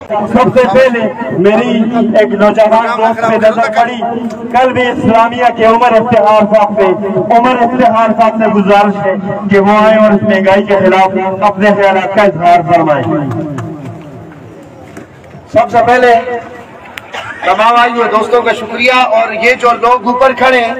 سب سے پہلے میری ایک نوجوان دوست سے نظر پڑی، کل بھی اسلامیہ کے عمر افتخار صاحب سے گزارش ہے کہ وہ آئیں اور اس مہنگائی کے خلاف اپنے خیالات کا اظہار فرمائیں۔ سب سے پہلے تمام آئی ہوئے دوستوں کا شکریہ۔ اور یہ جو لوگ اوپر کھڑے ہیں،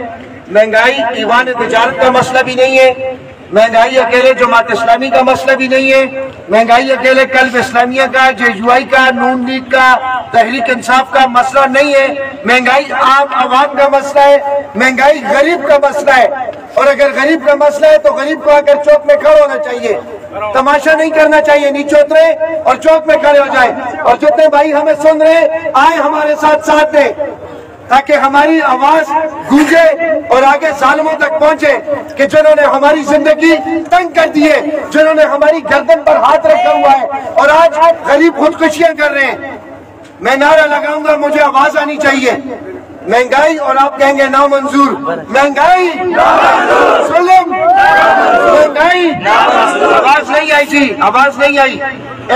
مہنگائی ایوان تجارت کا مسئلہ بھی نہیں ہے، مہنگائی اکیلے جماعت اسلامی کا مسئلہ بھی نہیں ہے، مہنگائی اکیلے قلب اسلامیہ کا، JUI کا، نون لیگ کا، تحریک انصاف کا مسئلہ نہیں ہے، مہنگائی عام عوام کا مسئلہ ہے، مہنگائی غریب کا مسئلہ ہے۔ اور اگر غریب کا مسئلہ ہے تو غریب کو آگر چوک میں کھڑا ہونا چاہیے، تماشا نہیں کرنا چاہیے، نیچے اترے اور چوک میں کھڑے ہو جائیں۔ اور جتنے بھائی ہمیں سن رہے آئے ہمارے ساتھ دیں تاکہ ہماری آواز گونجے اور آگے ظالموں تک پہنچے کہ جنہوں نے ہماری زندگی تنگ کر دی ہے، جنہوں نے ہماری گردن پر ہاتھ رکھا ہوا ہے اور آج غریب خودکشیاں کر رہے ہیں۔ میں نعرہ لگاؤں گا، مجھے آواز آنی چاہیے، مہنگائی، اور آپ کہیں گے نامنظور، مہنگائی، ظلم، مہنگائی۔ آواز نہیں آئی تھی، آواز نہیں آئی،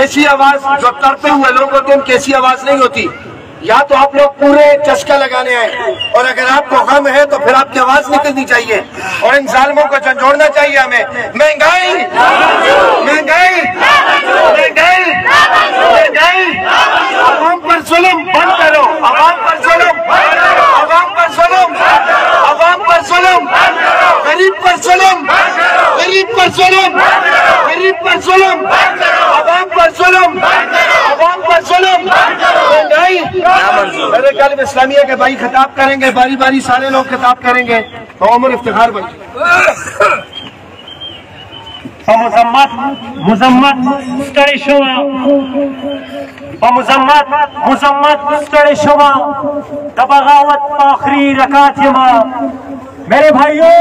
ایسی آواز جو تڑپے ہوئے لوگ ہوتے ہیں ان کی ایسی آواز نہیں ہوتی۔ یا تو آپ لوگ پورے چسکا لگانے آئے، اور اگر آپ کو غم ہے تو پھر آپ کی آواز نکلنی چاہیے اور ان ظالموں کو جھنجھوڑنا چاہیے ہمیں۔ مہنگائی، مہنگائی، مہنگائی، مہنگائی، عوام پر ظلم بند کرو، عوام پر ظلم، عوام پر ظلم، عوام پر ظلم، غریب پر ظلم، غریب پر ظلم، غریب پر ظلم، عوام پر ظلم، عوام پر ظلم، مہنگائی۔ میرے کالم اسلامیہ کے بھائی خطاب کریں گے، باری باری سارے لوگ خطاب کریں گے۔ تو عمر افتخار بھائی۔ مذمت ستړی شوه، مذمت ستړی شوه، د بغاوت په آخری رکعت یما۔ میرے بھائیوں،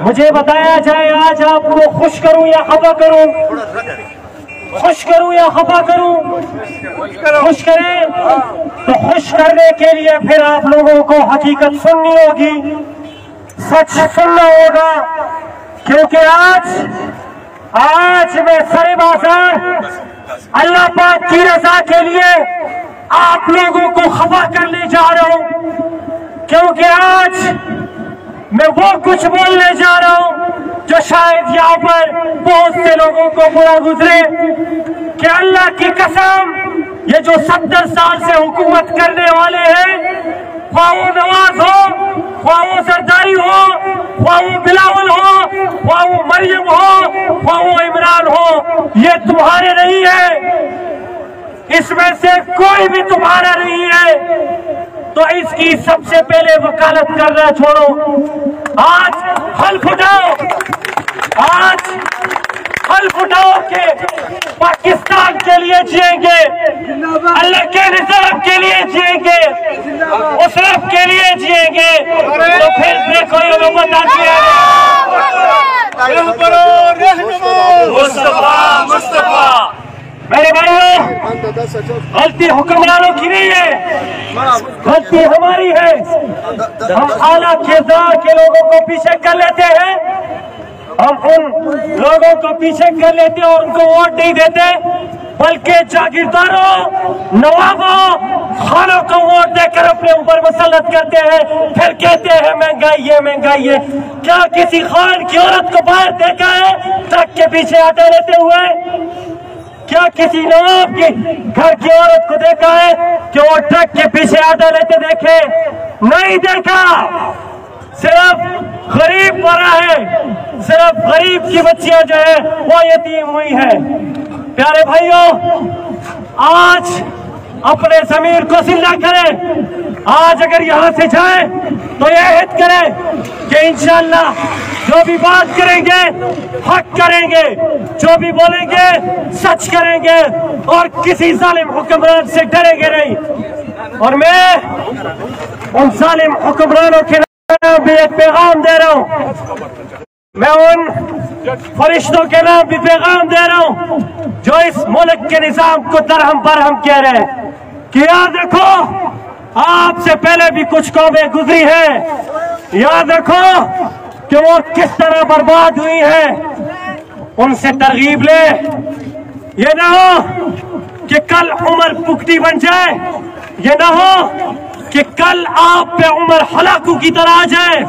مجھے بتایا جائے آج آپ کو خوش کروں یا خفا کروں؟ خوش کروں یا خفا کروں؟ خوش کریں تو خوش کرنے کے لیے پھر آپ لوگوں کو حقیقت سننی ہوگی، سچ سننا ہوگا، کیونکہ آج میں سر بازار اللہ پاک کی رضا کے لیے آپ لوگوں کو خفا کرنے جا رہا ہوں، کیونکہ آج میں وہ کچھ بولنے جا رہا ہوں جو شاید یہاں پر بہت سے لوگوں کو برا گزرے، کہ اللہ کی قسم یہ جو 70 سال سے حکومت کرنے والے ہیں، خواہ وہ نواز ہو، خواہ وہ زرداری ہو، خواہ وہ بلاول ہو، خواہ وہ مریم ہو، خواہ وہ عمران ہو، یہ تمہارے نہیں ہے، اس میں سے کوئی بھی تمہارا نہیں ہے۔ تو اس کی سب سے پہلے وکالت کرنا چھوڑو، آج حلف اٹھاؤ، آج حلف اٹھاؤ کہ پاکستان کے لیے جیئیں گے، اللہ کے نظام کے لیے جیئیں گے، اسرف کے لیے جیئیں گے، تو پھر دیکھو یہ نوبت آتی ہے۔ مصطفیٰ میرے بھائیوں، غلطی حکمرانوں کی نہیں ہے، غلطی ہماری ہے۔ ہم اعلیٰ کردار کے لوگوں کو پیچھے کر لیتے ہیں، ہم ان لوگوں کو پیچھے کر لیتے ہیں اور ان کو ووٹ نہیں دیتے، بلکہ جاگیرداروں، نوابوں، خانوں کو ووٹ دے کر اپنے اوپر مسلط کرتے ہیں، پھر کہتے ہیں مہنگائی ہے، مہنگائی ہے۔ کیا کسی خان کی عورت کو باہر دیکھا ہے ٹرک کے پیچھے آٹے لیتے ہوئے؟ کیا کسی نواب کی گھر کی عورت کو دیکھا ہے کہ وہ ٹرک کے پیچھے آٹا لیتے دیکھے؟ نہیں دیکھا۔ صرف غریب مرا ہے، صرف غریب کی بچیاں جو ہے وہ یتیم ہوئی ہیں۔ پیارے بھائیوں، آج اپنے ضمیر کو سلا کریں، آج اگر یہاں سے جائیں تو یہ عہد کریں کہ انشاءاللہ جو بھی بات کریں گے حق کریں گے، جو بھی بولیں گے سچ کریں گے، اور کسی ظالم حکمران سے ڈریں گے نہیں۔ اور میں ان ظالم حکمرانوں کے نام بھی ایک پیغام دے رہا ہوں، میں ان فرشتوں کے نام بھی پیغام دے رہا ہوں جو اس ملک کے نظام کو درہم برہم کہہ رہے ہیں، کہ یاد رکھو آپ سے پہلے بھی کچھ قومیں گزری ہیں، یاد رکھو کہ وہ کس طرح برباد ہوئی ہیں، ان سے ترغیب لے۔ یہ نہ ہو کہ کل عمر پکٹی بن جائے، یہ نہ ہو کہ کل آپ پہ عمر ہلاکو کی طرح آ جائے،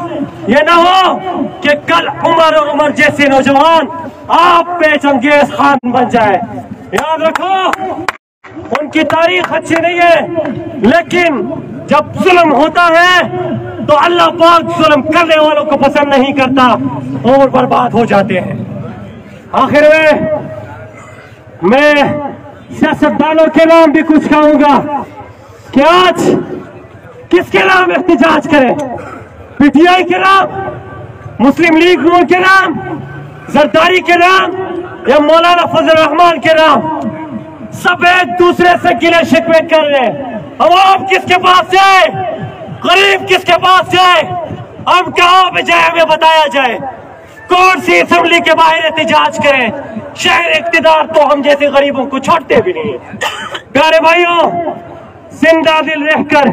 یہ نہ ہو کہ کل عمر اور عمر جیسے نوجوان آپ پہ چنگیز خان بن جائے۔ یاد رکھو ان کی تاریخ اچھی نہیں ہے، لیکن جب ظلم ہوتا ہے تو اللہ پاک ظلم کرنے والوں کو پسند نہیں کرتا اور برباد ہو جاتے ہیں۔ آخر میں سیاستدانوں کے نام بھی کچھ کہوں گا کہ آج کس کے نام احتجاج کریں؟ پی ٹی آئی کے نام، مسلم لیگ نون کے نام، زرداری کے نام، یا مولانا فضل الرحمان کے نام؟ سب ایک دوسرے سے گلے شکوے کر رہے ہیں۔ عوام کس کے پاس جائے؟ غریب کس کے پاس جائے؟ ہم کہاں پہ جائے ہمیں بتایا جائے۔ کون سی اسمبلی کے باہر احتجاج کریں؟ شہر اقتدار تو ہم جیسے غریبوں کو چھوڑتے بھی نہیں۔ پیارے بھائیوں، زندہ دل رہ کر،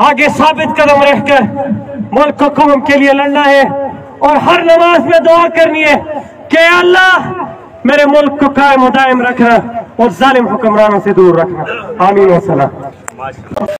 آگے ثابت قدم رہ کر ملک کو قوم کے لیے لڑنا ہے، اور ہر نماز میں دعا کرنی ہے کہ اللہ میرے ملک کو قائم و دائم رکھنا اور ظالم حکمرانوں سے دور رکھنا۔ آمین و سلام۔